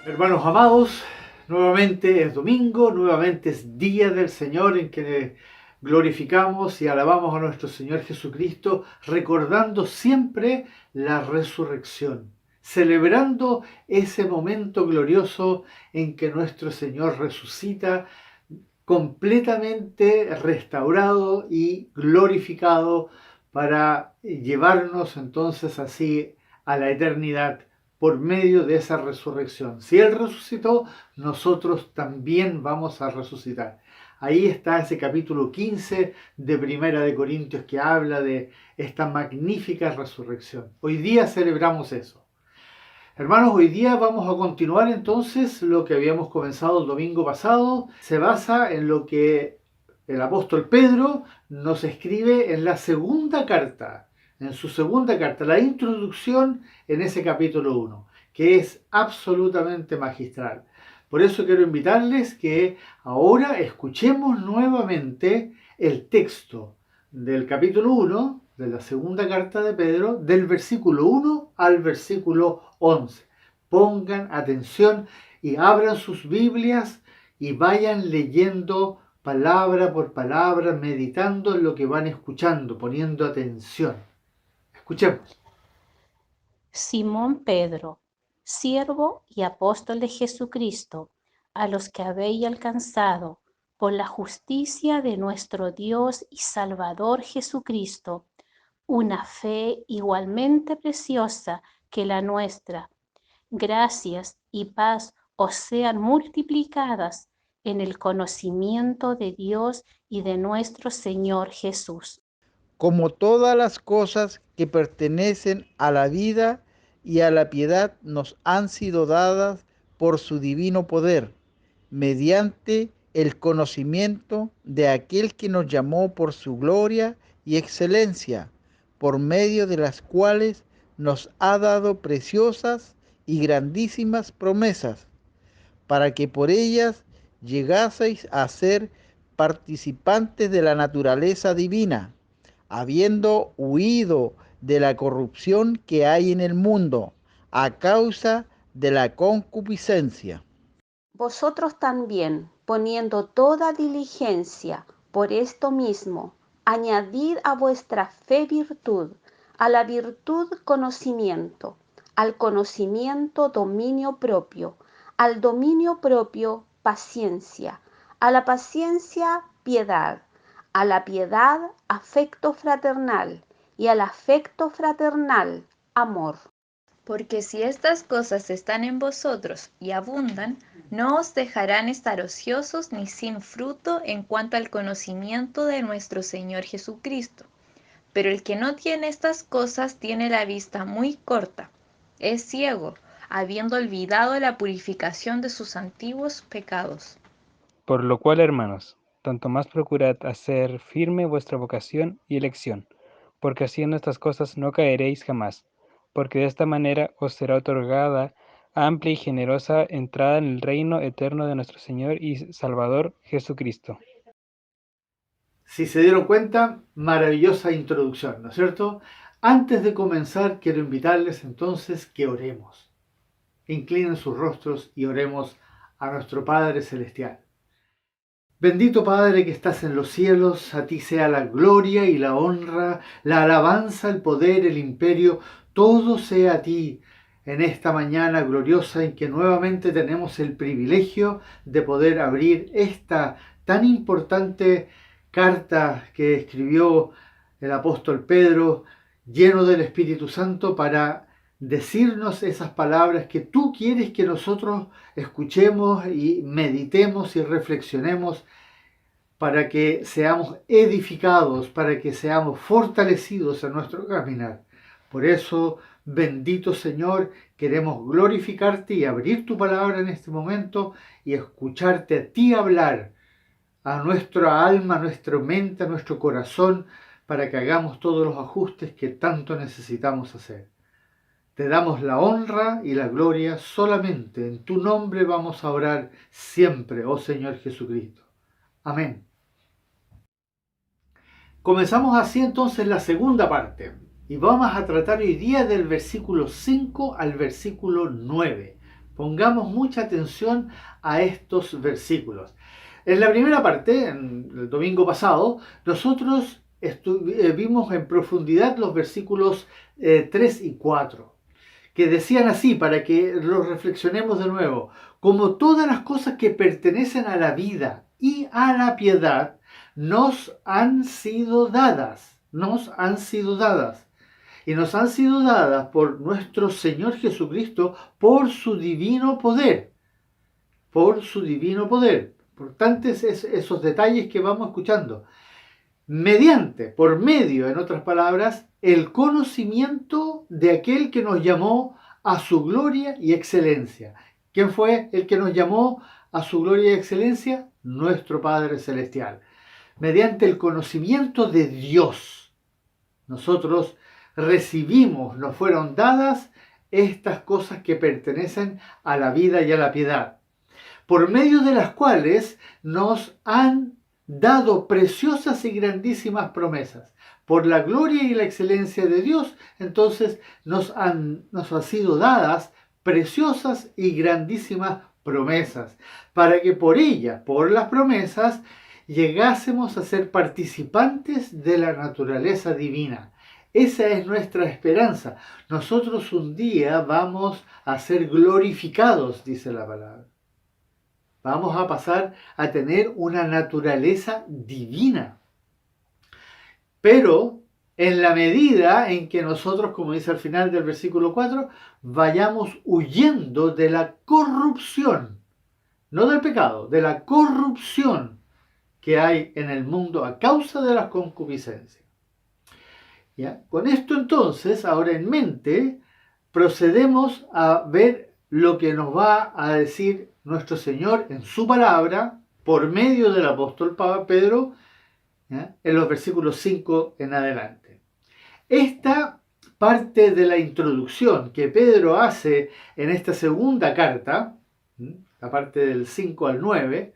Hermanos amados, nuevamente es domingo, nuevamente es día del Señor en que glorificamos y alabamos a nuestro Señor Jesucristo, recordando siempre la resurrección, celebrando ese momento glorioso en que nuestro Señor resucita completamente restaurado y glorificado para llevarnos entonces así a la eternidad por medio de esa resurrección. Si Él resucitó, nosotros también vamos a resucitar. Ahí está ese capítulo 15 de Primera de Corintios que habla de esta magnífica resurrección. Hoy día celebramos eso. Hermanos, hoy día vamos a continuar entonces lo que habíamos comenzado el domingo pasado. Se basa en lo que el apóstol Pedro nos escribe en la segunda carta, en su segunda carta, la introducción en ese capítulo 1, que es absolutamente magistral. Por eso quiero invitarles que ahora escuchemos nuevamente el texto del capítulo 1 de la segunda carta de Pedro, del versículo 1 al versículo 11. Pongan atención y abran sus Biblias y vayan leyendo palabra por palabra, meditando en lo que van escuchando, poniendo atención. Escuchemos. Simón Pedro, siervo y apóstol de Jesucristo, a los que habéis alcanzado, por la justicia de nuestro Dios y Salvador Jesucristo, una fe igualmente preciosa que la nuestra. Gracias y paz os sean multiplicadas en el conocimiento de Dios y de nuestro Señor Jesús. Como todas las cosas que pertenecen a la vida y a la piedad nos han sido dadas por su divino poder, mediante el conocimiento de aquel que nos llamó por su gloria y excelencia, por medio de las cuales nos ha dado preciosas y grandísimas promesas, para que por ellas llegaseis a ser participantes de la naturaleza divina, habiendo huido de la corrupción que hay en el mundo a causa de la concupiscencia. Vosotros también, poniendo toda diligencia por esto mismo, añadid a vuestra fe virtud, a la virtud conocimiento, al conocimiento dominio propio, al dominio propio paciencia, a la paciencia piedad, a la piedad afecto fraternal y al afecto fraternal amor. Porque si estas cosas están en vosotros y abundan, no os dejarán estar ociosos ni sin fruto en cuanto al conocimiento de nuestro Señor Jesucristo. Pero el que no tiene estas cosas tiene la vista muy corta, es ciego, habiendo olvidado la purificación de sus antiguos pecados. Por lo cual, hermanos, tanto más procurad hacer firme vuestra vocación y elección, porque haciendo estas cosas no caeréis jamás, porque de esta manera os será otorgada amplia y generosa entrada en el reino eterno de nuestro Señor y Salvador Jesucristo. Si se dieron cuenta, maravillosa introducción, ¿no es cierto? Antes de comenzar, quiero invitarles entonces que oremos. Inclinen sus rostros y oremos a nuestro Padre Celestial. Bendito Padre que estás en los cielos, a ti sea la gloria y la honra, la alabanza, el poder, el imperio, todo sea a ti en esta mañana gloriosa en que nuevamente tenemos el privilegio de poder abrir esta tan importante carta que escribió el apóstol Pedro, lleno del Espíritu Santo, para decirnos esas palabras que tú quieres que nosotros escuchemos y meditemos y reflexionemos para que seamos edificados, para que seamos fortalecidos en nuestro caminar. Por eso, bendito Señor, queremos glorificarte y abrir tu palabra en este momento y escucharte a ti hablar a nuestra alma, a nuestra mente, a nuestro corazón, para que hagamos todos los ajustes que tanto necesitamos hacer. Te damos la honra y la gloria solamente. En tu nombre vamos a orar siempre, oh Señor Jesucristo. Amén. Comenzamos así entonces la segunda parte y vamos a tratar hoy día del versículo 5 al versículo 9. Pongamos mucha atención a estos versículos. En la primera parte, en el domingo pasado, nosotros vimos en profundidad los versículos 3 y 4, que decían así, para que los reflexionemos de nuevo: como todas las cosas que pertenecen a la vida y a la piedad nos han sido dadas, y nos han sido dadas por nuestro Señor Jesucristo por su divino poder, Importantes esos detalles que vamos escuchando. Por medio, en otras palabras, el conocimiento de aquel que nos llamó a su gloria y excelencia. ¿Quién fue el que nos llamó a su gloria y excelencia? Nuestro Padre Celestial. Mediante el conocimiento de Dios, nosotros recibimos, nos fueron dadas estas cosas que pertenecen a la vida y a la piedad, por medio de las cuales nos han dado preciosas y grandísimas promesas. Por la gloria y la excelencia de Dios, entonces nos han sido dadas preciosas y grandísimas promesas, para que por ellas, por las promesas, llegásemos a ser participantes de la naturaleza divina. Esa es nuestra esperanza. Nosotros un día vamos a ser glorificados, dice la palabra. Vamos a pasar a tener una naturaleza divina. Pero en la medida en que nosotros, como dice al final del versículo 4, vayamos huyendo de la corrupción, no del pecado, de la corrupción que hay en el mundo a causa de las concupiscencias. ¿Ya? Con esto entonces, ahora en mente, procedemos a ver lo que nos va a decir nuestro Señor en su palabra, por medio del apóstol Pedro, ¿ya?, en los versículos 5 en adelante. Esta parte de la introducción que Pedro hace en esta segunda carta, la parte del 5 al 9,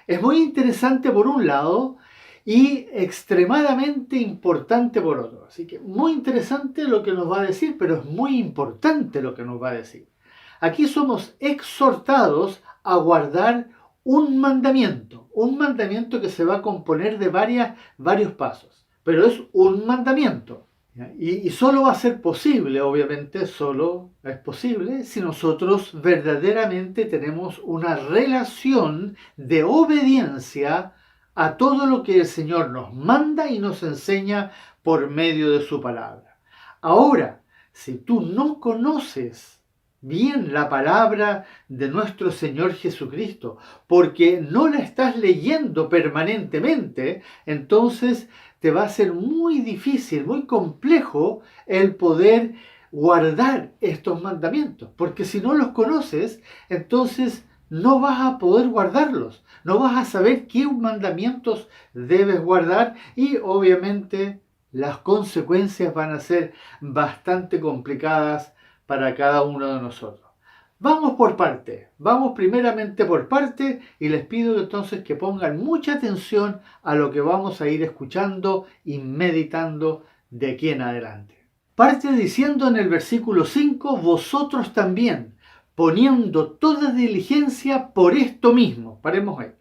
es muy interesante por un lado y extremadamente importante por otro. Así que muy interesante lo que nos va a decir, pero es muy importante lo que nos va a decir. Aquí somos exhortados a guardar un mandamiento que se va a componer de varios pasos, pero es un mandamiento. Y solo va a ser posible, obviamente, solo es posible si nosotros verdaderamente tenemos una relación de obediencia a todo lo que el Señor nos manda y nos enseña por medio de su palabra. Ahora, si tú no conoces bien la palabra de nuestro Señor Jesucristo, porque no la estás leyendo permanentemente, entonces te va a ser muy difícil, muy complejo el poder guardar estos mandamientos, porque si no los conoces, entonces no vas a poder guardarlos, no vas a saber qué mandamientos debes guardar y obviamente las consecuencias van a ser bastante complicadas para cada uno de nosotros. Vamos por parte, vamos primeramente por parte y les pido entonces que pongan mucha atención a lo que vamos a ir escuchando y meditando de aquí en adelante. Parte diciendo en el versículo 5, vosotros también, poniendo toda diligencia por esto mismo. Paremos ahí.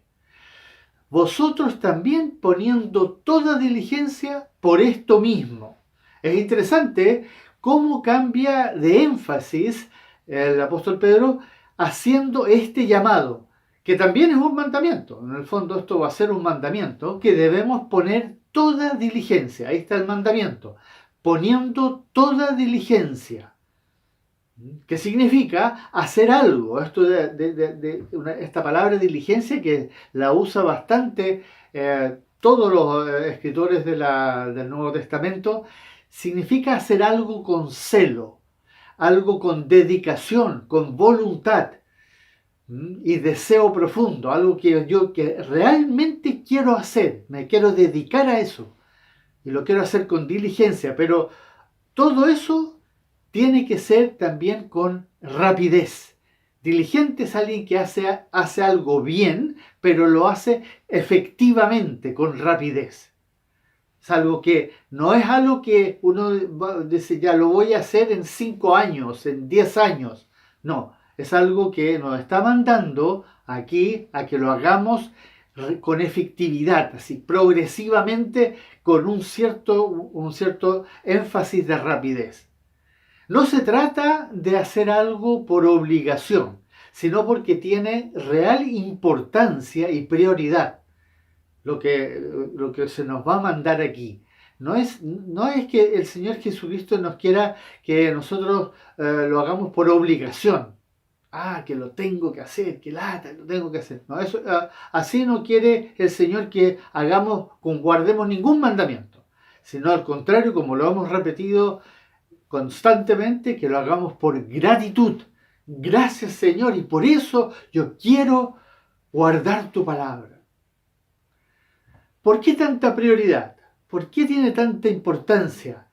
Vosotros también poniendo toda diligencia por esto mismo. Es interesante cómo cambia de énfasis el apóstol Pedro haciendo este llamado, que también es un mandamiento. En el fondo esto va a ser un mandamiento que debemos poner toda diligencia. Ahí está el mandamiento. Poniendo toda diligencia. ¿Qué significa? Hacer algo. Esta palabra diligencia que la usa bastante todos los escritores del Nuevo Testamento, significa hacer algo con celo, algo con dedicación, con voluntad y deseo profundo, algo que realmente quiero hacer, me quiero dedicar a eso y lo quiero hacer con diligencia, pero todo eso tiene que ser también con rapidez. Diligente es alguien que hace algo bien, pero lo hace efectivamente, con rapidez. Es algo que no es algo que uno dice, ya lo voy a hacer en 5 años, en 10 años. No, Es algo que nos está mandando aquí a que lo hagamos con efectividad, así progresivamente, con un cierto énfasis de rapidez. No se trata de hacer algo por obligación, sino porque tiene real importancia y prioridad lo que se nos va a mandar aquí. No es que el Señor Jesucristo nos quiera que nosotros lo hagamos por obligación. Que lo tengo que hacer, que lata, lo tengo que hacer. No, así no quiere el Señor que guardemos ningún mandamiento, sino al contrario, como lo hemos repetido constantemente, que lo hagamos por gratitud. Gracias, Señor, y por eso yo quiero guardar tu palabra. ¿Por qué tanta prioridad? ¿Por qué tiene tanta importancia?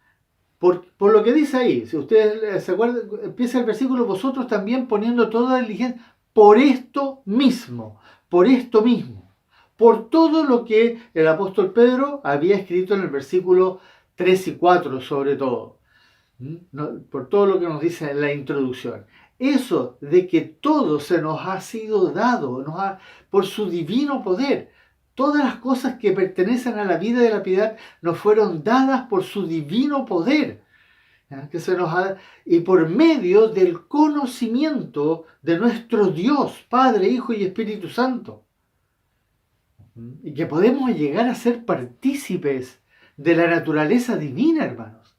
Por lo que dice ahí, si ustedes se acuerdan, empieza el versículo, vosotros también poniendo toda diligencia por esto mismo, por todo lo que el apóstol Pedro había escrito en el versículo 3 y 4 sobre todo, por todo lo que nos dice en la introducción. Eso de que todo se nos ha sido dado por su divino poder. Todas las cosas que pertenecen a la vida de la piedad nos fueron dadas por su divino poder, y por medio del conocimiento de nuestro Dios, Padre, Hijo y Espíritu Santo. Y que podemos llegar a ser partícipes de la naturaleza divina, hermanos.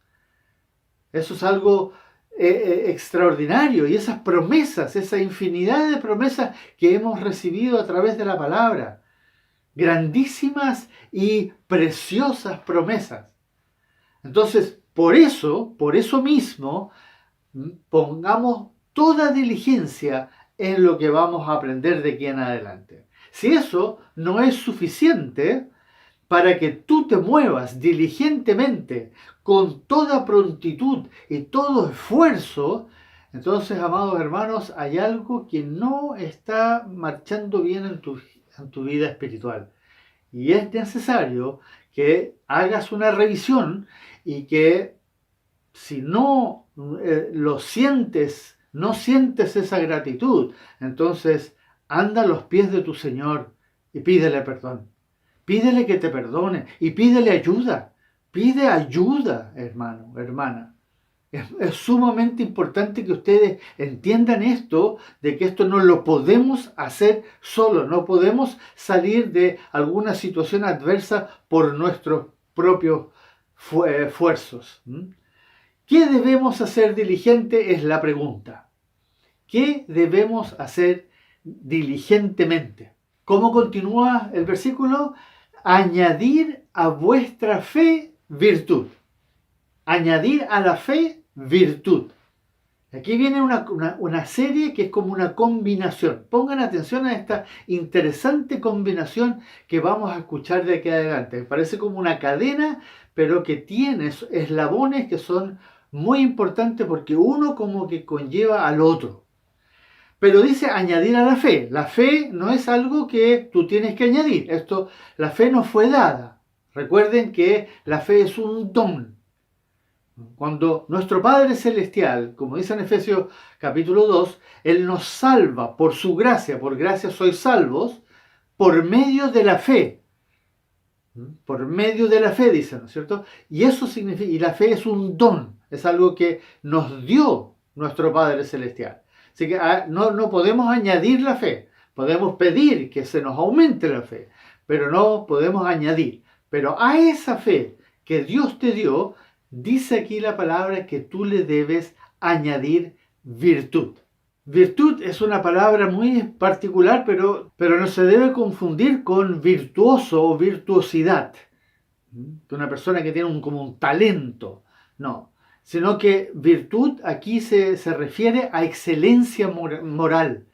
Eso es algo extraordinario. Y esas promesas, esa infinidad de promesas que hemos recibido a través de la palabra, grandísimas y preciosas promesas. Entonces, por eso mismo, pongamos toda diligencia en lo que vamos a aprender de aquí en adelante. Si eso no es suficiente para que tú te muevas diligentemente, con toda prontitud y todo esfuerzo, entonces, amados hermanos, hay algo que no está marchando bien en tu vida espiritual. Y es necesario que hagas una revisión y que si no no sientes esa gratitud, entonces anda a los pies de tu Señor y pídele perdón. Pídele que te perdone y pídele ayuda. Pide ayuda, hermano, hermana. Es sumamente importante que ustedes entiendan esto, de que esto no lo podemos hacer solo, no podemos salir de alguna situación adversa por nuestros propios esfuerzos. ¿Qué debemos hacer diligente? Es la pregunta. ¿Qué debemos hacer diligentemente? ¿Cómo continúa el versículo? Añadir a vuestra fe virtud. Añadir a la fe virtud. Aquí viene una serie que es como una combinación. Pongan atención a esta interesante combinación que vamos a escuchar de aquí adelante. Parece como una cadena, pero que tiene eslabones que son muy importantes porque uno como que conlleva al otro. Pero dice añadir a la fe. La fe no es algo que tú tienes que añadir. La fe no fue dada. Recuerden que la fe es un don. Cuando nuestro Padre Celestial, como dice en Efesios capítulo 2, Él nos salva por su gracia, por gracia sois salvos, por medio de la fe. Por medio de la fe, dice, ¿no es cierto? Y eso significa, y la fe es un don, es algo que nos dio nuestro Padre Celestial. Así que no podemos añadir la fe, podemos pedir que se nos aumente la fe, pero no podemos añadir. Pero a esa fe que Dios te dio, dice aquí la palabra que tú le debes añadir virtud. Virtud es una palabra muy particular, pero no se debe confundir con virtuoso o virtuosidad. Una persona que tiene como un talento. No, sino que virtud aquí se refiere a excelencia moral,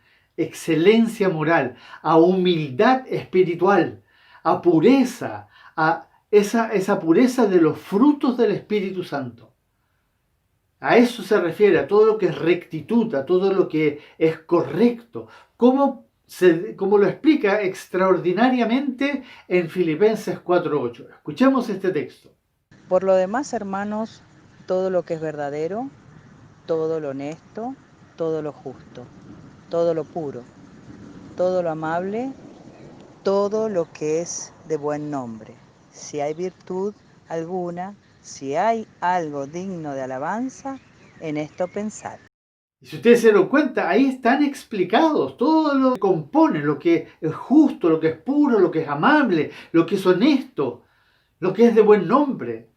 a humildad espiritual, a pureza, a esa pureza de los frutos del Espíritu Santo. A eso se refiere, a todo lo que es rectitud, a todo lo que es correcto. Como lo explica extraordinariamente en Filipenses 4:8. Escuchemos este texto. Por lo demás, hermanos, todo lo que es verdadero, todo lo honesto, todo lo justo, todo lo puro, todo lo amable, todo lo que es de buen nombre. Si hay virtud alguna, si hay algo digno de alabanza, en esto pensad. Y si ustedes se dieron cuenta, ahí están explicados todo lo que compone, lo que es justo, lo que es puro, lo que es amable, lo que es honesto, lo que es de buen nombre.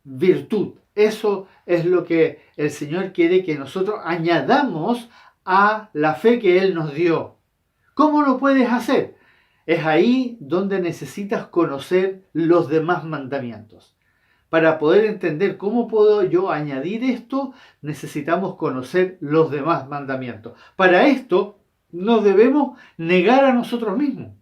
Virtud. Eso es lo que el Señor quiere que nosotros añadamos a la fe que Él nos dio. ¿Cómo lo puedes hacer? Es ahí donde necesitas conocer los demás mandamientos. Para poder entender cómo puedo yo añadir esto, necesitamos conocer los demás mandamientos. Para esto, nos debemos negar a nosotros mismos.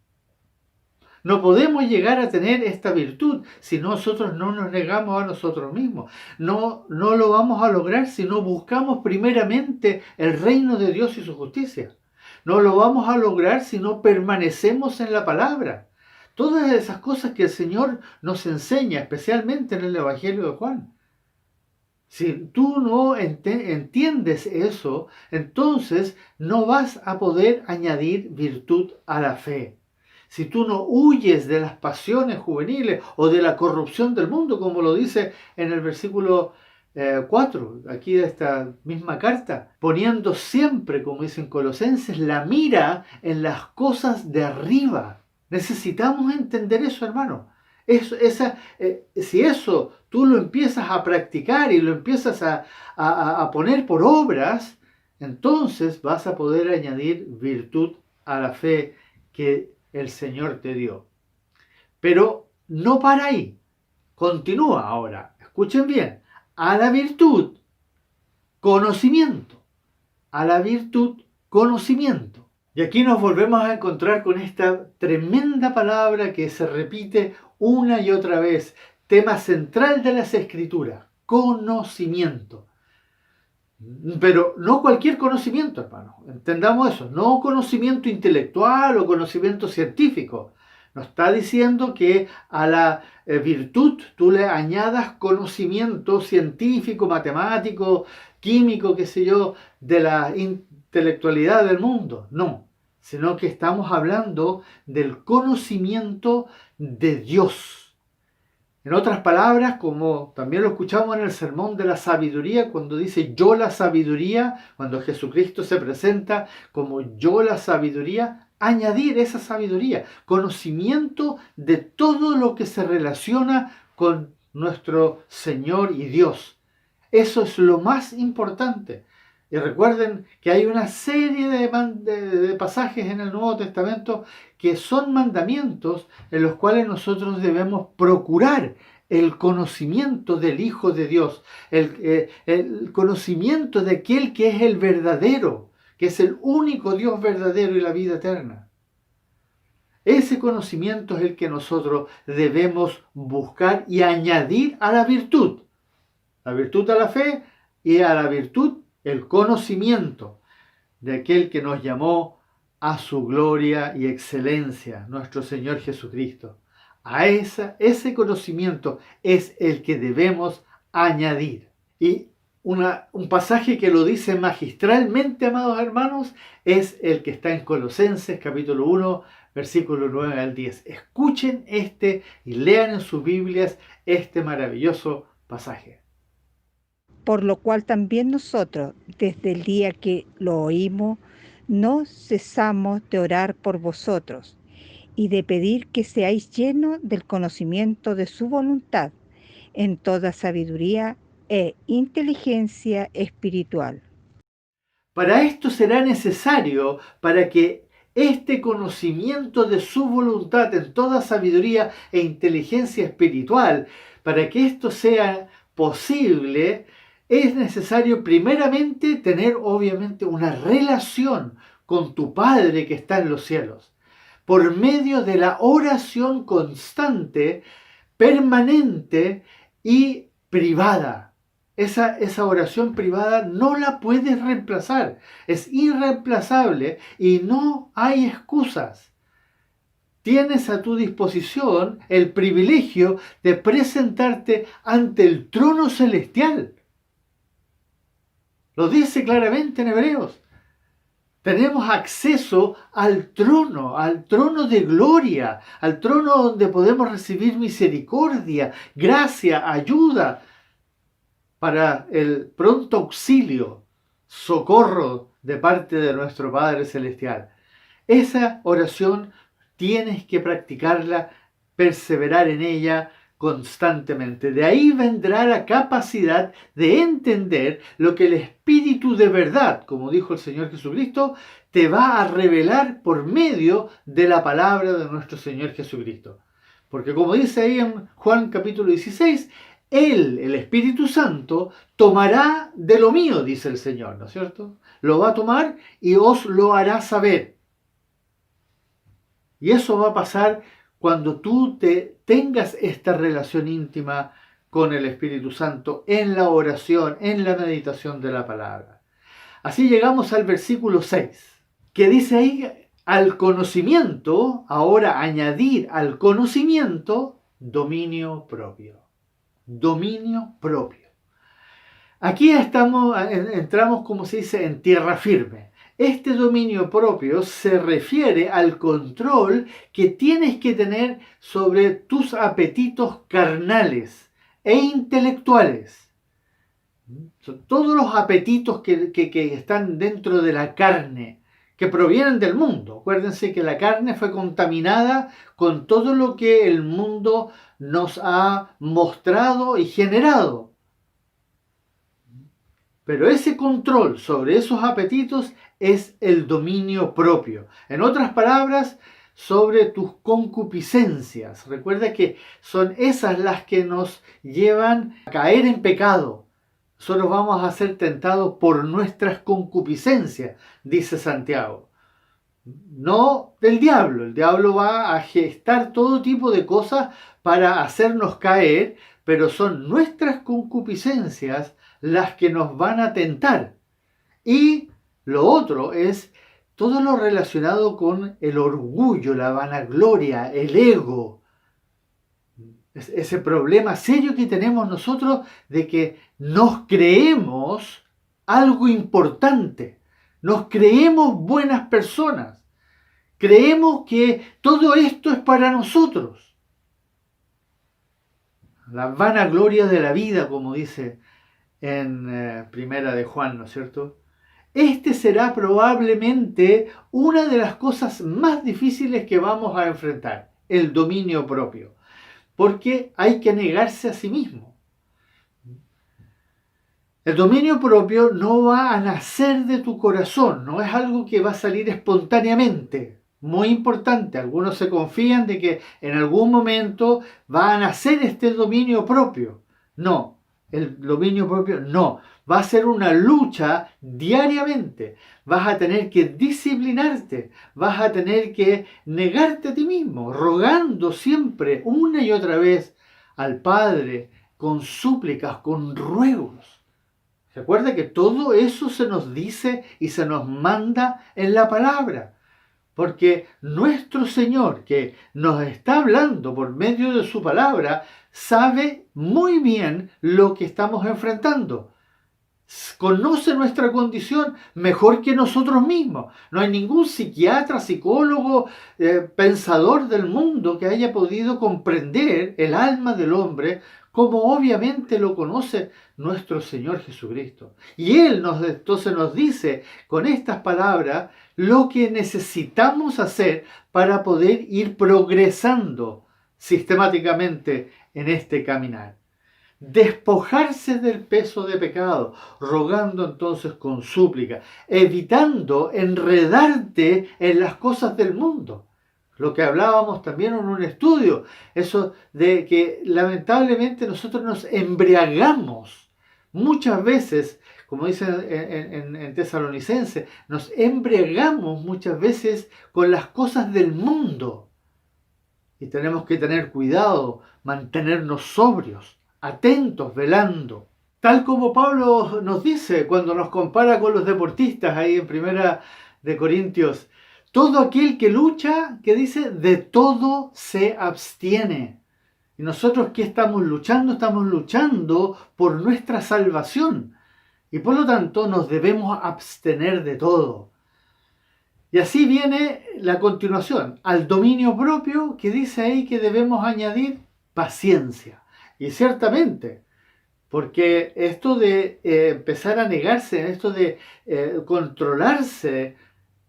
No podemos llegar a tener esta virtud si nosotros no nos negamos a nosotros mismos. No lo vamos a lograr si no buscamos primeramente el reino de Dios y su justicia. No lo vamos a lograr si no permanecemos en la palabra. Todas esas cosas que el Señor nos enseña, especialmente en el Evangelio de Juan. Si tú no entiendes eso, entonces no vas a poder añadir virtud a la fe. Si tú no huyes de las pasiones juveniles o de la corrupción del mundo, como lo dice en el versículo 4, aquí de esta misma carta, poniendo siempre, como dicen Colosenses, la mira en las cosas de arriba. Necesitamos entender eso, hermano. Si eso tú lo empiezas a practicar y lo empiezas a poner por obras, entonces vas a poder añadir virtud a la fe que el Señor te dio. Pero no para ahí. Continúa ahora. Escuchen bien. A la virtud, conocimiento. A la virtud, conocimiento. Y aquí nos volvemos a encontrar con esta tremenda palabra que se repite una y otra vez. Tema central de las Escrituras. Conocimiento. Pero no cualquier conocimiento, hermano. Entendamos eso. No conocimiento intelectual o conocimiento científico. Nos está diciendo que a la virtud tú le añadas conocimiento científico, matemático, químico, qué sé yo, de la intelectualidad del mundo. No, sino que estamos hablando del conocimiento de Dios. En otras palabras, como también lo escuchamos en el sermón de la sabiduría, cuando dice yo la sabiduría, cuando Jesucristo se presenta como yo la sabiduría, añadir esa sabiduría, conocimiento de todo lo que se relaciona con nuestro Señor y Dios. Eso es lo más importante. Y recuerden que hay una serie de pasajes en el Nuevo Testamento que son mandamientos en los cuales nosotros debemos procurar el conocimiento del Hijo de Dios, el conocimiento de aquel que es el verdadero, que es el único Dios verdadero y la vida eterna. Ese conocimiento es el que nosotros debemos buscar y añadir a la virtud. La virtud a la fe y a la virtud el conocimiento de aquel que nos llamó a su gloria y excelencia, nuestro Señor Jesucristo. A ese conocimiento es el que debemos añadir. Y un pasaje que lo dice magistralmente, amados hermanos, es el que está en Colosenses capítulo 1, versículo 9 al 10. Escuchen y lean en sus Biblias este maravilloso pasaje. Por lo cual también nosotros, desde el día que lo oímos, no cesamos de orar por vosotros y de pedir que seáis llenos del conocimiento de su voluntad, en toda sabiduría e inteligencia espiritual. Para esto será necesario, para que este conocimiento de su voluntad en toda sabiduría e inteligencia espiritual, para que esto sea posible, es necesario primeramente tener obviamente una relación con tu Padre que está en los cielos, por medio de la oración constante, permanente y privada. Esa oración privada no la puedes reemplazar, es irreemplazable y no hay excusas. Tienes a tu disposición el privilegio de presentarte ante el trono celestial. Lo dice claramente en Hebreos. Tenemos acceso al trono de gloria, al trono donde podemos recibir misericordia, gracia, ayuda para el pronto auxilio, socorro de parte de nuestro Padre Celestial. Esa oración tienes que practicarla, perseverar en ella constantemente. De ahí vendrá la capacidad de entender lo que el Espíritu de verdad, como dijo el Señor Jesucristo, te va a revelar por medio de la palabra de nuestro Señor Jesucristo. Porque como dice ahí en Juan capítulo 16, Él, el Espíritu Santo, tomará de lo mío, dice el Señor, ¿no es cierto? Lo va a tomar y os lo hará saber. Y eso va a pasar cuando tú tengas esta relación íntima con el Espíritu Santo en la oración, en la meditación de la palabra. Así llegamos al versículo 6, que dice ahí, al conocimiento, ahora añadir al conocimiento, dominio propio. Dominio propio. Aquí entramos, como se dice, en tierra firme. Este dominio propio se refiere al control que tienes que tener sobre tus apetitos carnales e intelectuales. Son todos los apetitos que están dentro de la carne, que provienen del mundo. Acuérdense que la carne fue contaminada con todo lo que el mundo nos ha mostrado y generado. Pero ese control sobre esos apetitos es el dominio propio. En otras palabras, sobre tus concupiscencias. Recuerda que son esas las que nos llevan a caer en pecado. Nosotros vamos a ser tentados por nuestras concupiscencias, dice Santiago. No del diablo. El diablo va a gestar todo tipo de cosas para hacernos caer, pero son nuestras concupiscencias las que nos van a tentar. Y lo otro es todo lo relacionado con el orgullo, la vanagloria, el ego. Ese problema serio que tenemos nosotros de que nos creemos algo importante, nos creemos buenas personas, creemos que todo esto es para nosotros. La vanagloria de la vida, como dice en Primera de Juan, ¿no es cierto? Este será probablemente una de las cosas más difíciles que vamos a enfrentar, el dominio propio, porque hay que negarse a sí mismo. El dominio propio no va a nacer de tu corazón, no es algo que va a salir espontáneamente. Muy importante, algunos se confían de que en algún momento va a nacer este dominio propio. No, el dominio propio no. Va a ser una lucha diariamente. Vas a tener que disciplinarte. Vas a tener que negarte a ti mismo, rogando siempre, una y otra vez, al Padre, con súplicas, con ruegos. Recuerda que todo eso se nos dice y se nos manda en la palabra. Porque nuestro Señor, que nos está hablando por medio de su palabra, sabe muy bien lo que estamos enfrentando. Conoce nuestra condición mejor que nosotros mismos. No hay ningún psiquiatra, psicólogo, pensador del mundo que haya podido comprender el alma del hombre como obviamente lo conoce nuestro Señor Jesucristo. Y Él entonces nos dice con estas palabras lo que necesitamos hacer para poder ir progresando sistemáticamente en este caminar. Despojarse del peso de pecado, rogando entonces con súplica, evitando enredarte en las cosas del mundo. Lo que hablábamos también en un estudio, eso de que lamentablemente nosotros nos embriagamos muchas veces, como dice en Tesalonicenses, nos embriagamos muchas veces con las cosas del mundo. Y tenemos que tener cuidado, mantenernos sobrios, atentos, velando. Tal como Pablo nos dice cuando nos compara con los deportistas ahí en Primera de Corintios, todo aquel que lucha, que dice, de todo se abstiene. Y nosotros, ¿qué estamos luchando? Estamos luchando por nuestra salvación. Y por lo tanto nos debemos abstener de todo. Y así viene la continuación, al dominio propio, que dice ahí que debemos añadir paciencia. Y ciertamente, porque esto de empezar a negarse, esto de controlarse,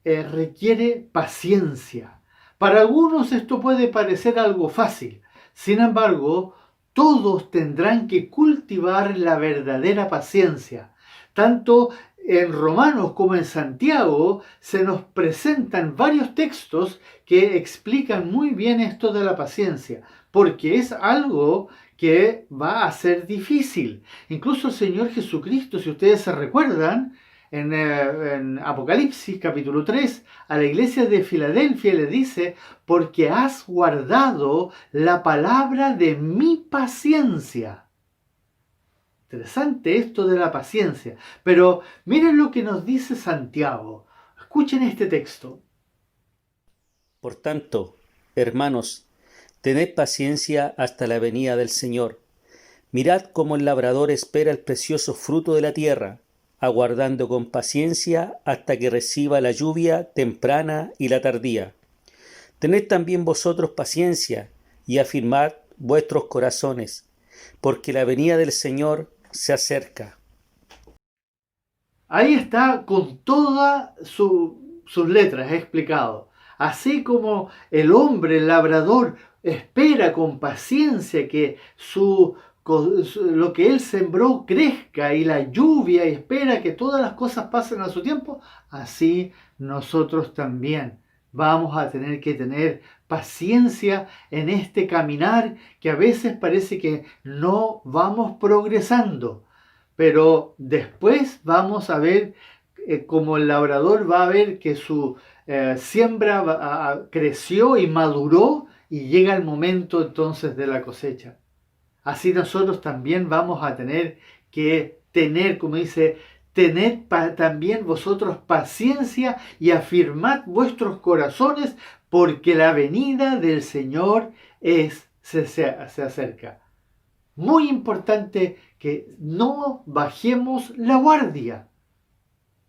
requiere paciencia. Para algunos esto puede parecer algo fácil. Sin embargo, todos tendrán que cultivar la verdadera paciencia. Tanto en Romanos como en Santiago se nos presentan varios textos que explican muy bien esto de la paciencia, porque es algo que va a ser difícil. Incluso el Señor Jesucristo, si ustedes se recuerdan, en Apocalipsis capítulo 3, a la iglesia de Filadelfia le dice, porque has guardado la palabra de mi paciencia. Interesante esto de la paciencia. Pero miren lo que nos dice Santiago. Escuchen este texto. Por tanto, hermanos, tened paciencia hasta la venida del Señor. Mirad cómo el labrador espera el precioso fruto de la tierra, aguardando con paciencia hasta que reciba la lluvia temprana y la tardía. Tened también vosotros paciencia y afirmad vuestros corazones, porque la venida del Señor se acerca. Ahí está con todas sus letras explicado. Así como el hombre, el labrador, espera con paciencia que lo que él sembró crezca y la lluvia y espera que todas las cosas pasen a su tiempo, así nosotros también vamos a tener que tener paciencia en este caminar que a veces parece que no vamos progresando, pero después vamos a ver como el labrador va a ver que su siembra creció y maduró y llega el momento entonces de la cosecha. Así nosotros también vamos a tener que tener, como dice, tened también vosotros paciencia y afirmad vuestros corazones, porque la venida del Señor se acerca. Muy importante que no bajemos la guardia.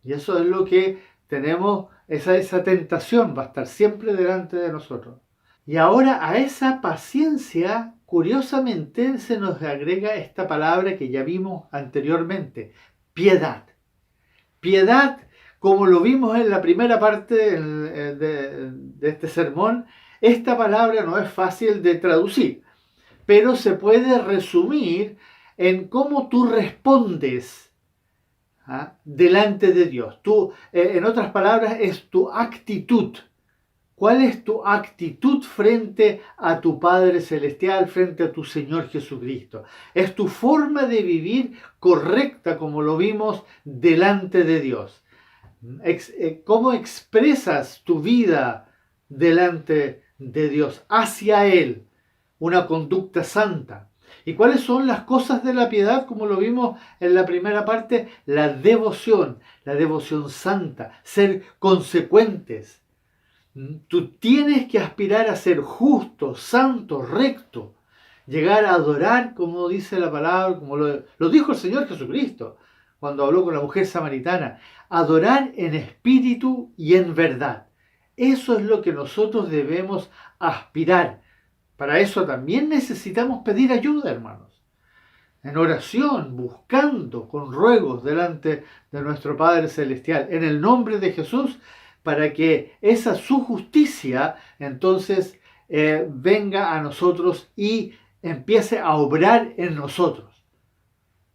Y eso es lo que tenemos, esa tentación va a estar siempre delante de nosotros. Y ahora a esa paciencia, curiosamente, se nos agrega esta palabra que ya vimos anteriormente, piedad. Piedad, como lo vimos en la primera parte de este sermón, esta palabra no es fácil de traducir, pero se puede resumir en cómo tú respondes delante de Dios. En otras palabras, es tu actitud. ¿Cuál es tu actitud frente a tu Padre Celestial, frente a tu Señor Jesucristo? Es tu forma de vivir correcta, como lo vimos, delante de Dios. ¿Cómo expresas tu vida delante de Dios, hacia Él? Una conducta santa. ¿Y cuáles son las cosas de la piedad? Como lo vimos en la primera parte, la devoción santa, ser consecuentes. Tú tienes que aspirar a ser justo, santo, recto, llegar a adorar, como dice la palabra, como lo dijo el Señor Jesucristo cuando habló con la mujer samaritana, adorar en espíritu y en verdad. Eso es lo que nosotros debemos aspirar. Para eso también necesitamos pedir ayuda, hermanos, en oración, buscando con ruegos delante de nuestro Padre Celestial, en el nombre de Jesús, para que esa su justicia entonces venga a nosotros y empiece a obrar en nosotros,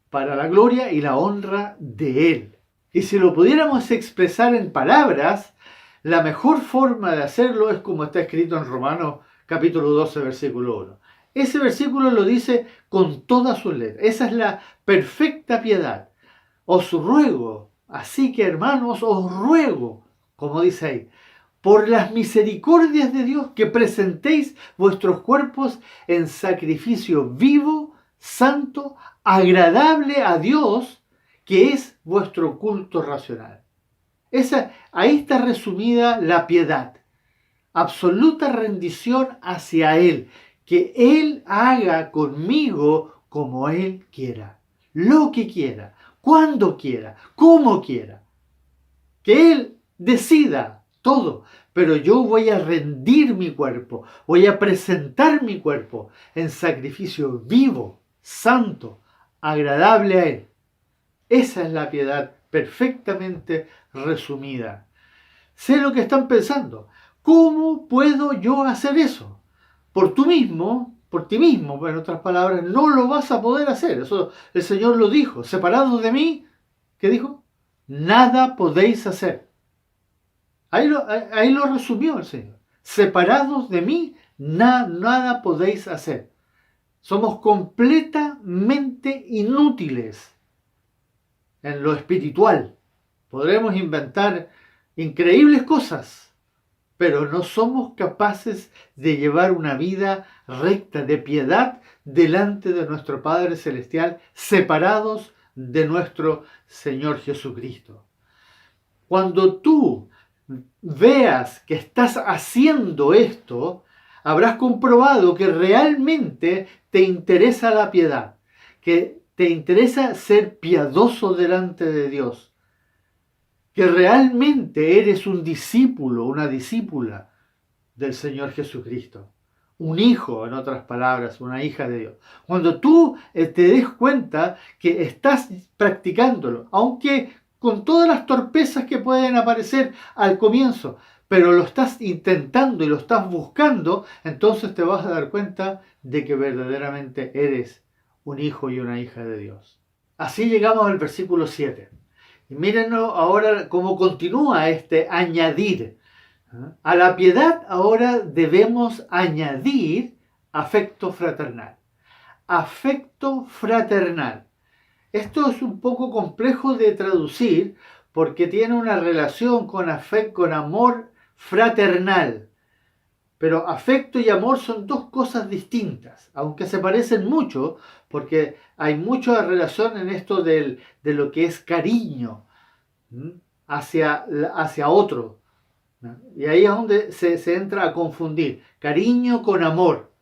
para la gloria y la honra de Él. Y si lo pudiéramos expresar en palabras, la mejor forma de hacerlo es como está escrito en Romanos capítulo 12, versículo 1. Ese versículo lo dice con todas sus letras. Esa es la perfecta piedad. Os ruego, así que hermanos, os ruego, como dice ahí, por las misericordias de Dios, que presentéis vuestros cuerpos en sacrificio vivo, santo, agradable a Dios, que es vuestro culto racional. Ahí está resumida la piedad. Absoluta rendición hacia Él, que Él haga conmigo como Él quiera, lo que quiera, cuando quiera, como quiera. Que Él decida todo, pero yo voy a rendir mi cuerpo, voy a presentar mi cuerpo en sacrificio vivo, santo, agradable a Él. Esa es la piedad perfectamente resumida. Sé lo que están pensando. ¿Cómo puedo yo hacer eso? Por ti mismo, en otras palabras, no lo vas a poder hacer. Eso el Señor lo dijo. Separados de mí, ¿qué dijo? Nada podéis hacer. Ahí lo resumió el Señor. Separados de mí, nada podéis hacer. Somos completamente inútiles en lo espiritual. Podremos inventar increíbles cosas, pero no somos capaces de llevar una vida recta, de piedad, delante de nuestro Padre Celestial, separados de nuestro Señor Jesucristo. Cuando tú veas que estás haciendo esto, habrás comprobado que realmente te interesa la piedad, que te interesa ser piadoso delante de Dios, que realmente eres un discípulo, una discípula del Señor Jesucristo, un hijo, en otras palabras, una hija de Dios. Cuando tú te des cuenta que estás practicándolo, aunque con todas las torpezas que pueden aparecer al comienzo, pero lo estás intentando y lo estás buscando, entonces te vas a dar cuenta de que verdaderamente eres un hijo y una hija de Dios. Así llegamos al versículo 7. Y miren ahora cómo continúa este añadir. A la piedad ahora debemos añadir afecto fraternal. Afecto fraternal. Esto es un poco complejo de traducir porque tiene una relación con afecto, con amor fraternal. Pero afecto y amor son dos cosas distintas, aunque se parecen mucho, porque hay mucha relación en esto de lo que es cariño hacia otro. Y ahí es donde se entra a confundir cariño con amor.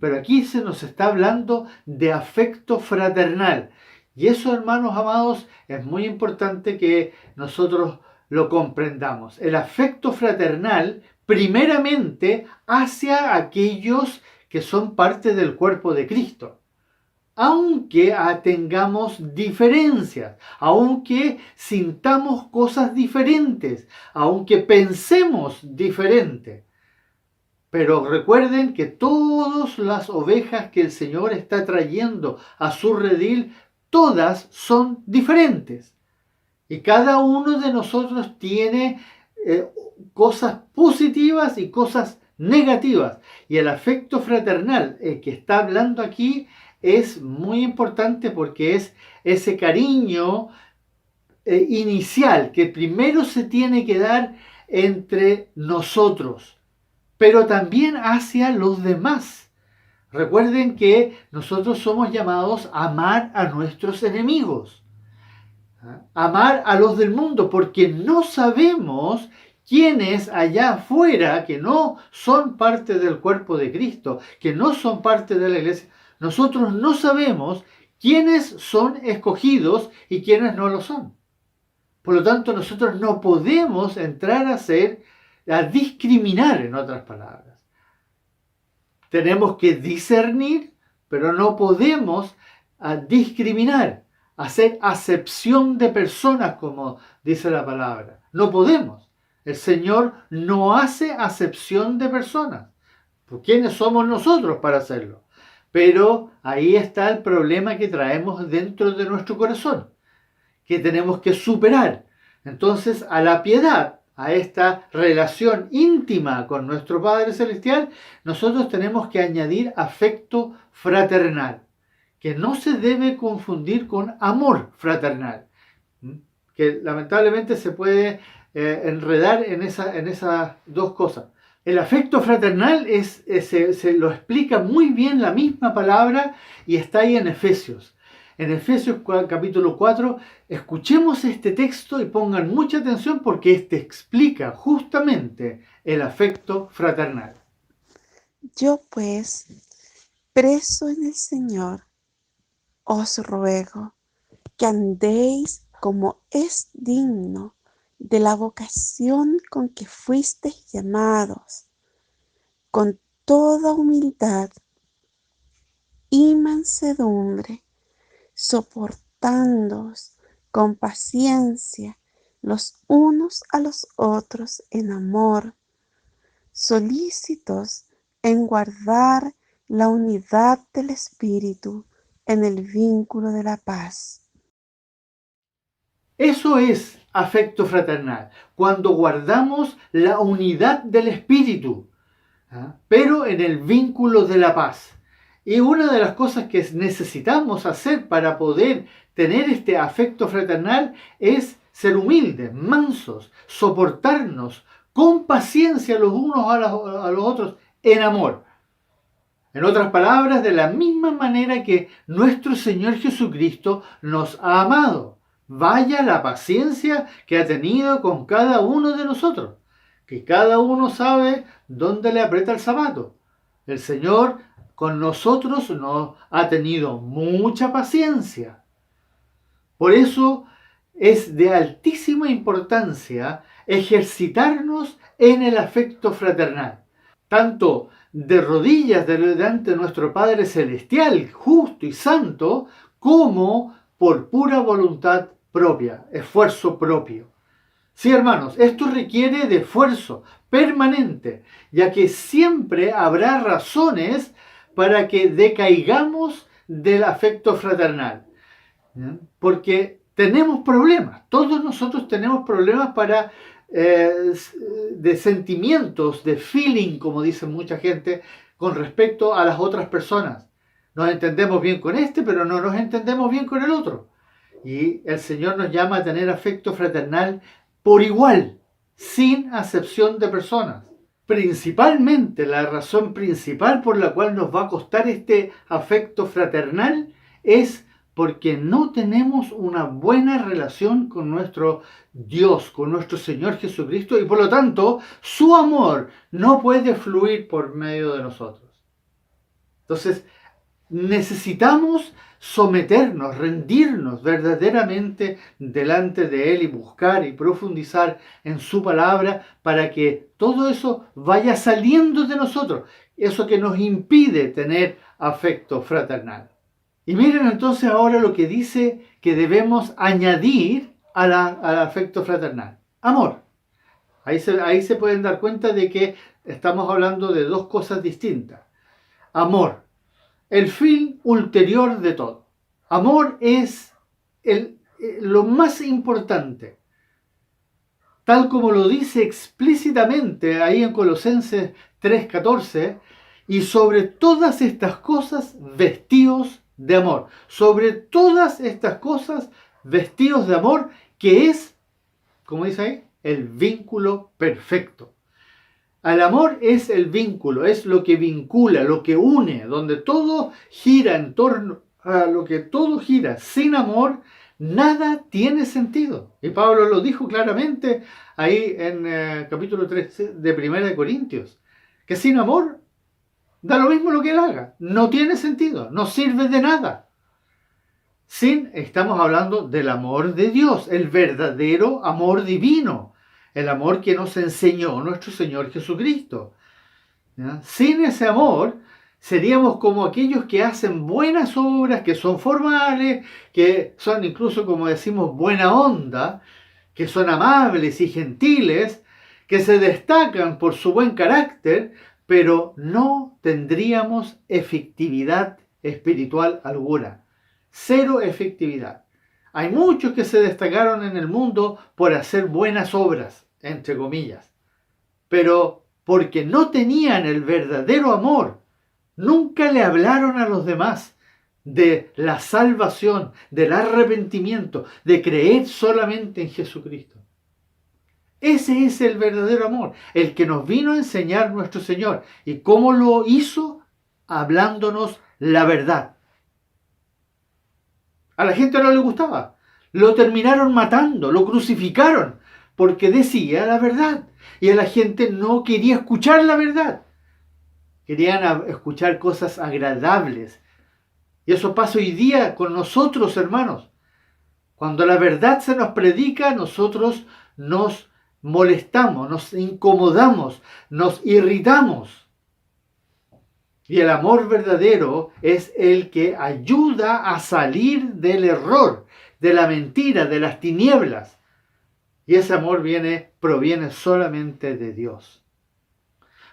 Pero aquí se nos está hablando de afecto fraternal. Y eso, hermanos amados, es muy importante que nosotros lo comprendamos. El afecto fraternal, primeramente, hacia aquellos que son parte del cuerpo de Cristo. Aunque tengamos diferencias, aunque sintamos cosas diferentes, aunque pensemos diferente. Pero recuerden que todas las ovejas que el Señor está trayendo a su redil, todas son diferentes. Y cada uno de nosotros tiene cosas positivas y cosas negativas. Y el afecto fraternal, el que está hablando aquí, es muy importante porque es ese cariño inicial que primero se tiene que dar entre nosotros, pero también hacia los demás. Recuerden que nosotros somos llamados a amar a nuestros enemigos, amar a los del mundo, porque no sabemos quiénes allá afuera que no son parte del cuerpo de Cristo, que no son parte de la iglesia. Nosotros no sabemos quiénes son escogidos y quiénes no lo son. Por lo tanto, nosotros no podemos entrar a discriminar, en otras palabras. Tenemos que discernir, pero no podemos discriminar, hacer acepción de personas, como dice la palabra. No podemos. El Señor no hace acepción de personas. ¿Por quiénes somos nosotros para hacerlo? Pero ahí está el problema que traemos dentro de nuestro corazón, que tenemos que superar. Entonces, a la piedad, a esta relación íntima con nuestro Padre Celestial, nosotros tenemos que añadir afecto fraternal, que no se debe confundir con amor fraternal, que lamentablemente se puede enredar en esas dos cosas. El afecto fraternal se lo explica muy bien la misma palabra y está ahí en Efesios. En Efesios capítulo 4, escuchemos este texto y pongan mucha atención porque este explica justamente el afecto fraternal. Yo pues, preso en el Señor, os ruego que andéis como es digno de la vocación con que fuisteis llamados, con toda humildad y mansedumbre, soportándoos con paciencia los unos a los otros en amor, solícitos en guardar la unidad del Espíritu en el vínculo de la paz. Eso es afecto fraternal, cuando guardamos la unidad del Espíritu, pero en el vínculo de la paz. Y una de las cosas que necesitamos hacer para poder tener este afecto fraternal es ser humildes, mansos, soportarnos con paciencia los unos a los otros en amor. En otras palabras, de la misma manera que nuestro Señor Jesucristo nos ha amado. Vaya la paciencia que ha tenido con cada uno de nosotros, que cada uno sabe dónde le aprieta el zapato. El Señor con nosotros nos ha tenido mucha paciencia. Por eso es de altísima importancia ejercitarnos en el afecto fraternal, tanto de rodillas delante de nuestro Padre Celestial, justo y santo, como por pura voluntad propia, esfuerzo propio. Sí, hermanos, esto requiere de esfuerzo permanente, ya que siempre habrá razones para que decaigamos del afecto fraternal. ¿Ya? Porque tenemos problemas, todos nosotros tenemos problemas de sentimientos, de feeling, como dicen mucha gente, con respecto a las otras personas. Nos entendemos bien con este, pero no nos entendemos bien con el otro. Y el Señor nos llama a tener afecto fraternal por igual, sin acepción de personas. Principalmente, la razón principal por la cual nos va a costar este afecto fraternal es porque no tenemos una buena relación con nuestro Dios, con nuestro Señor Jesucristo, y por lo tanto su amor no puede fluir por medio de nosotros. Entonces, necesitamos someternos, rendirnos verdaderamente delante de Él y buscar y profundizar en su palabra para que todo eso vaya saliendo de nosotros, eso que nos impide tener afecto fraternal. Y miren entonces ahora lo que dice que debemos añadir al afecto fraternal. Amor. Ahí se pueden dar cuenta de que estamos hablando de dos cosas distintas. Amor, el fin ulterior de todo. Amor es lo más importante. Tal como lo dice explícitamente ahí en Colosenses 3:14, y sobre todas estas cosas vestíos de amor. Sobre todas estas cosas vestíos de amor, que es, como dice ahí, el vínculo perfecto. El amor es el vínculo, es lo que vincula, lo que une, donde todo gira en torno a lo que todo gira. Sin amor, nada tiene sentido. Y Pablo lo dijo claramente ahí en capítulo 3 de 1 Corintios, que sin amor da lo mismo lo que él haga, no tiene sentido, no sirve de nada. Estamos hablando del amor de Dios, el verdadero amor divino, el amor que nos enseñó nuestro Señor Jesucristo. ¿Ya? Sin ese amor, seríamos como aquellos que hacen buenas obras, que son formales, que son incluso, como decimos, buena onda, que son amables y gentiles, que se destacan por su buen carácter, pero no tendríamos efectividad espiritual alguna. Cero efectividad. Hay muchos que se destacaron en el mundo por hacer buenas obras, entre comillas, pero porque no tenían el verdadero amor, nunca le hablaron a los demás de la salvación, del arrepentimiento, de creer solamente en Jesucristo. Ese es el verdadero amor, el que nos vino a enseñar nuestro Señor. ¿Y cómo lo hizo? Hablándonos la verdad. A la gente no le gustaba. Lo terminaron matando, lo crucificaron, porque decía la verdad. Y a la gente no quería escuchar la verdad. Querían escuchar cosas agradables. Y eso pasa hoy día con nosotros, hermanos. Cuando la verdad se nos predica, nosotros nos molestamos, nos incomodamos, nos irritamos. Y el amor verdadero es el que ayuda a salir del error, de la mentira, de las tinieblas. Y ese amor proviene solamente de Dios.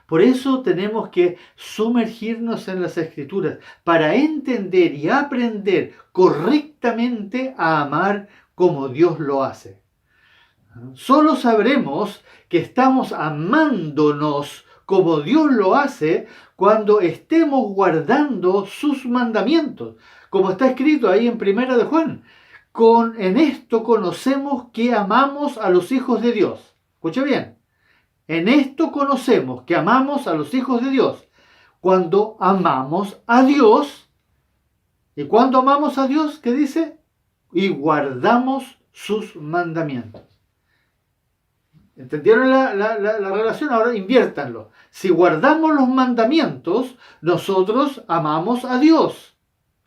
Por eso tenemos que sumergirnos en las Escrituras para entender y aprender correctamente a amar como Dios lo hace. Solo sabremos que estamos amándonos como Dios lo hace cuando estemos guardando sus mandamientos, como está escrito ahí en 1 de Juan. En esto conocemos que amamos a los hijos de Dios. Escucha bien. En esto conocemos que amamos a los hijos de Dios. Cuando amamos a Dios. ¿Y cuando amamos a Dios? ¿Qué dice? Y guardamos sus mandamientos. ¿Entendieron la relación? Ahora inviértanlo. Si guardamos los mandamientos, nosotros amamos a Dios.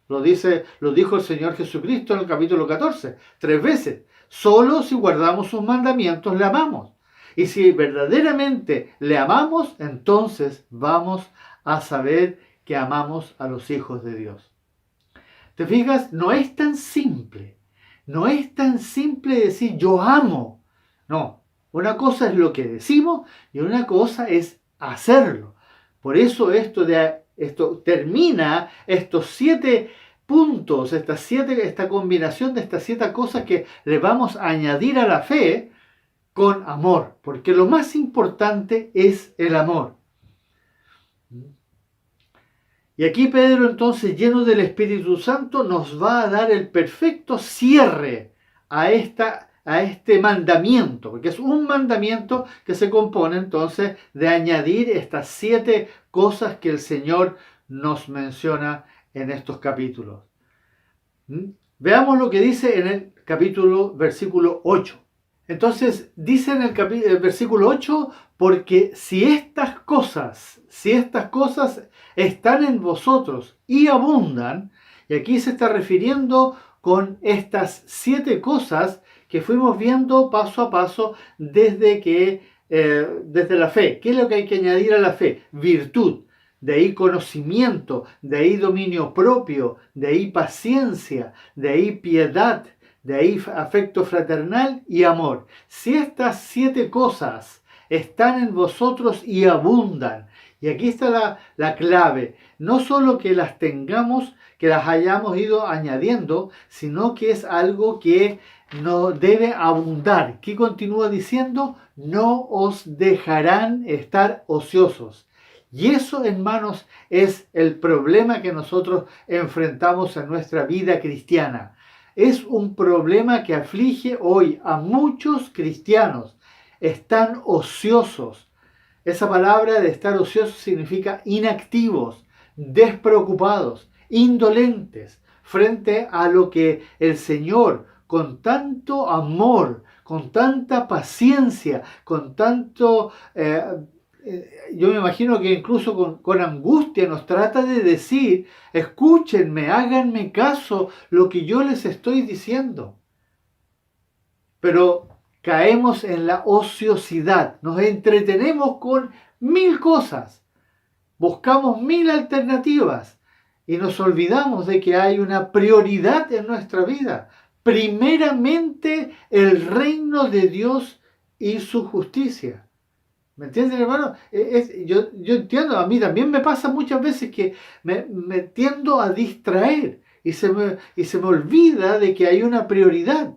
Lo dijo el Señor Jesucristo en el capítulo 14, 3 veces. Solo si guardamos sus mandamientos le amamos. Y si verdaderamente le amamos, entonces vamos a saber que amamos a los hijos de Dios. ¿Te fijas? No es tan simple. No es tan simple decir yo amo. No. Una cosa es lo que decimos y una cosa es hacerlo. Por eso esto termina estos 7 puntos, esta combinación de estas 7 cosas que le vamos a añadir a la fe con amor, porque lo más importante es el amor. Y aquí Pedro, entonces, lleno del Espíritu Santo, nos va a dar el perfecto cierre a este mandamiento, porque es un mandamiento que se compone entonces de añadir estas 7 cosas que el Señor nos menciona en estos capítulos. Veamos lo que dice en el versículo 8. Entonces dice en el versículo 8, porque si estas cosas están en vosotros y abundan, y aquí se está refiriendo con estas 7 cosas que fuimos viendo paso a paso desde la fe. ¿Qué es lo que hay que añadir a la fe? Virtud, de ahí conocimiento, de ahí dominio propio, de ahí paciencia, de ahí piedad, de ahí afecto fraternal y amor. Si estas 7 cosas están en vosotros y abundan, y aquí está la clave, no solo que las tengamos, que las hayamos ido añadiendo, sino que es algo que no debe abundar. ¿Qué continúa diciendo? No os dejarán estar ociosos. Y eso, hermanos, es el problema que nosotros enfrentamos en nuestra vida cristiana. Es un problema que aflige hoy a muchos cristianos. Están ociosos. Esa palabra de estar ociosos significa inactivos, despreocupados, indolentes frente a lo que el Señor, con tanto amor, con tanta paciencia, con tanto... yo me imagino que incluso con angustia nos trata de decir, escúchenme, háganme caso lo que yo les estoy diciendo. Pero caemos en la ociosidad, nos entretenemos con 1000 cosas, buscamos 1000 alternativas y nos olvidamos de que hay una prioridad en nuestra vida. Primeramente el reino de Dios y su justicia. ¿Me entienden, hermano? Yo entiendo, a mí también me pasa muchas veces que me tiendo a distraer y se me olvida de que hay una prioridad.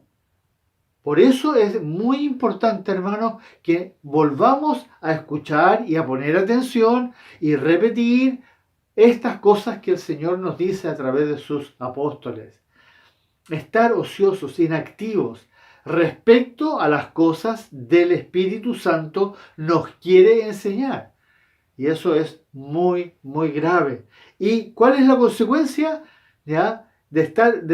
Por eso es muy importante, hermano, que volvamos a escuchar y a poner atención y repetir estas cosas que el Señor nos dice a través de sus apóstoles. Estar ociosos, inactivos, respecto a las cosas del Espíritu Santo nos quiere enseñar. Y eso es muy, muy grave. ¿Y cuál es la consecuencia? ¿Ya? Dejarán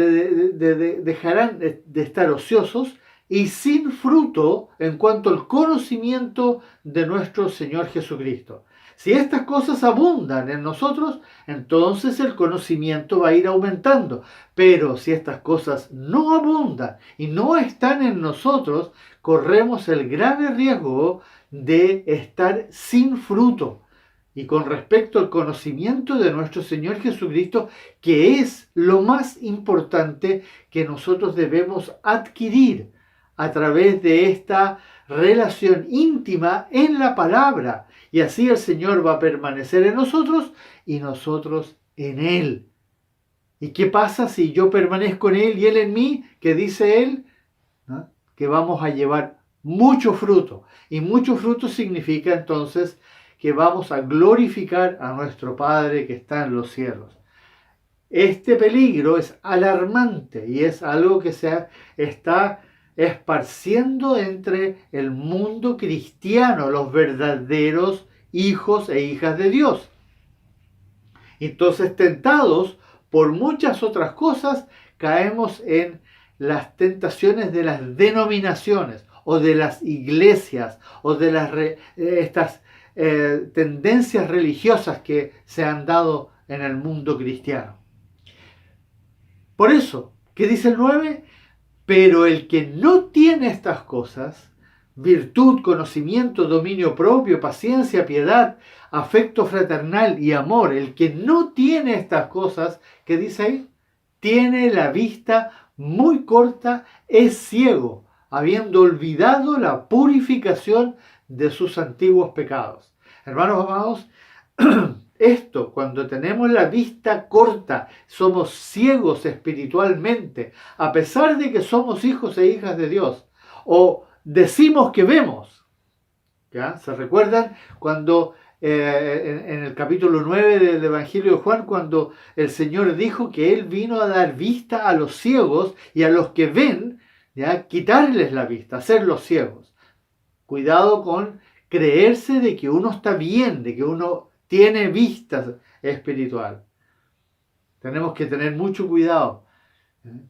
de estar ociosos y sin fruto en cuanto al conocimiento de nuestro Señor Jesucristo. Si estas cosas abundan en nosotros, entonces el conocimiento va a ir aumentando. Pero si estas cosas no abundan y no están en nosotros, corremos el grave riesgo de estar sin fruto. Y con respecto al conocimiento de nuestro Señor Jesucristo, que es lo más importante que nosotros debemos adquirir a través de esta relación íntima en la palabra. Y así el Señor va a permanecer en nosotros y nosotros en Él. ¿Y qué pasa si yo permanezco en Él y Él en mí? ¿Qué dice Él? ¿No? Que vamos a llevar mucho fruto. Y mucho fruto significa entonces que vamos a glorificar a nuestro Padre que está en los cielos. Este peligro es alarmante y es algo que se está esparciendo entre el mundo cristiano, los verdaderos hijos e hijas de Dios. Entonces, tentados por muchas otras cosas, caemos en las tentaciones de las denominaciones o de las iglesias o de estas tendencias religiosas que se han dado en el mundo cristiano. Por eso, ¿qué dice el 9? Pero el que no tiene estas cosas, virtud, conocimiento, dominio propio, paciencia, piedad, afecto fraternal y amor, el que no tiene estas cosas, ¿qué dice ahí? Tiene la vista muy corta, es ciego, habiendo olvidado la purificación de sus antiguos pecados. Hermanos amados, esto, cuando tenemos la vista corta, somos ciegos espiritualmente, a pesar de que somos hijos e hijas de Dios, o decimos que vemos. ¿Ya? ¿Se recuerdan cuando en el capítulo 9 del Evangelio de Juan, cuando el Señor dijo que Él vino a dar vista a los ciegos y a los que ven, ¿ya? Quitarles la vista, hacerlos ciegos? Cuidado con creerse de que uno está bien, de que uno tiene vista espiritual. Tenemos que tener mucho cuidado,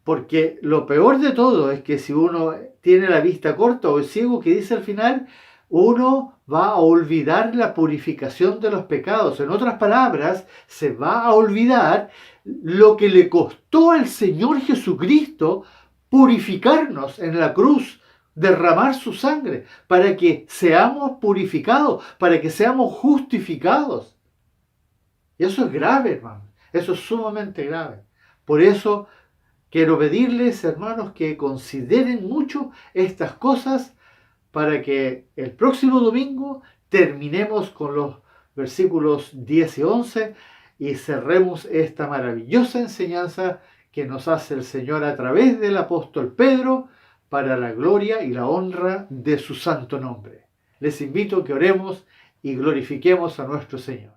porque lo peor de todo es que si uno tiene la vista corta o es ciego, que dice al final, uno va a olvidar la purificación de los pecados. En otras palabras, se va a olvidar lo que le costó al Señor Jesucristo purificarnos en la cruz, derramar su sangre para que seamos purificados, para que seamos justificados. Y eso es grave, hermanos. Eso es sumamente grave. Por eso quiero pedirles, hermanos, que consideren mucho estas cosas para que el próximo domingo terminemos con los versículos 10 y 11 y cerremos esta maravillosa enseñanza que nos hace el Señor a través del apóstol Pedro, para la gloria y la honra de su santo nombre. Les invito a que oremos y glorifiquemos a nuestro Señor.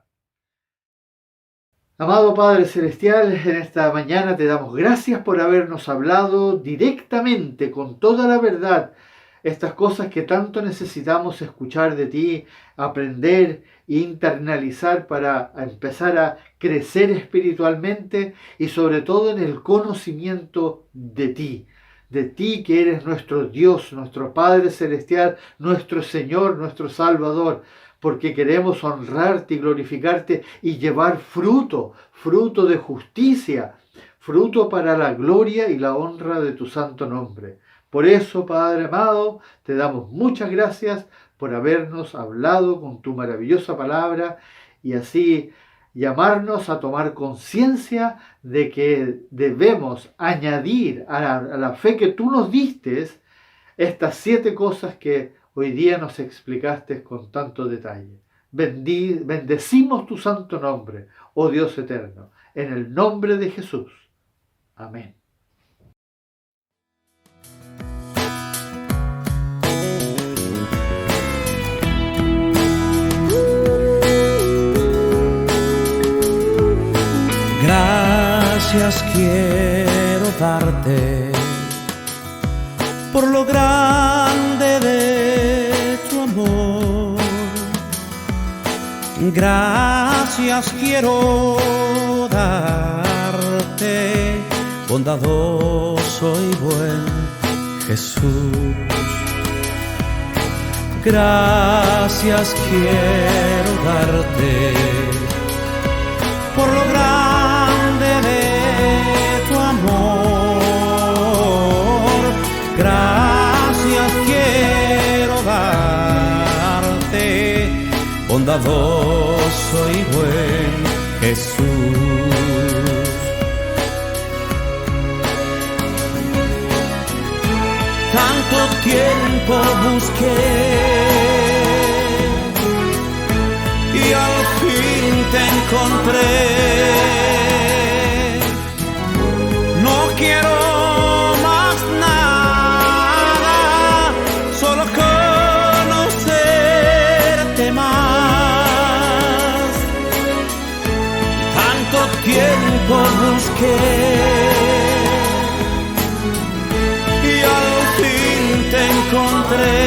Amado Padre Celestial, en esta mañana te damos gracias por habernos hablado directamente, con toda la verdad, estas cosas que tanto necesitamos escuchar de ti, aprender e internalizar para empezar a crecer espiritualmente y sobre todo en el conocimiento de ti que eres nuestro Dios, nuestro Padre Celestial, nuestro Señor, nuestro Salvador, porque queremos honrarte y glorificarte y llevar fruto de justicia, fruto para la gloria y la honra de tu santo nombre. Por eso, Padre amado, te damos muchas gracias por habernos hablado con tu maravillosa palabra y así llamarnos a tomar conciencia de que debemos añadir a la fe que tú nos diste estas 7 cosas que hoy día nos explicaste con tanto detalle. Bendecimos tu santo nombre, oh Dios eterno, en el nombre de Jesús. Amén. Gracias quiero darte por lo grande de tu amor. Gracias quiero darte, bondadoso y buen Jesús. Gracias quiero darte darte por lo grande de tu amor. Gracias quiero darte, bondadoso y buen Jesús. Tanto tiempo busqué y al fin te encontré. No quiero más nada, solo conocerte más. Tanto tiempo busqué y al fin te encontré.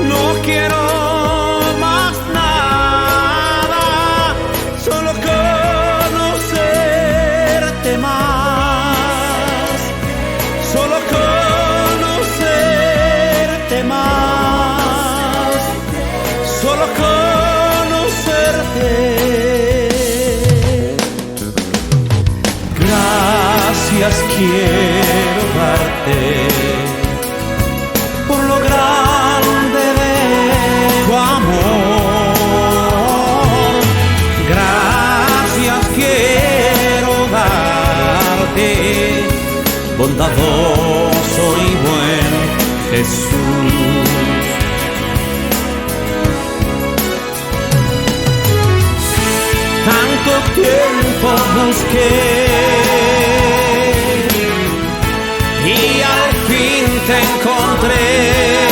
No quiero más nada, solo conocerte más, solo conocerte más, solo conocerte. Gracias quiero darte por lo grande de tu amor. Gracias quiero darte, bondadoso y buen Jesús. Tanto tiempo busqué y al fin te encontré.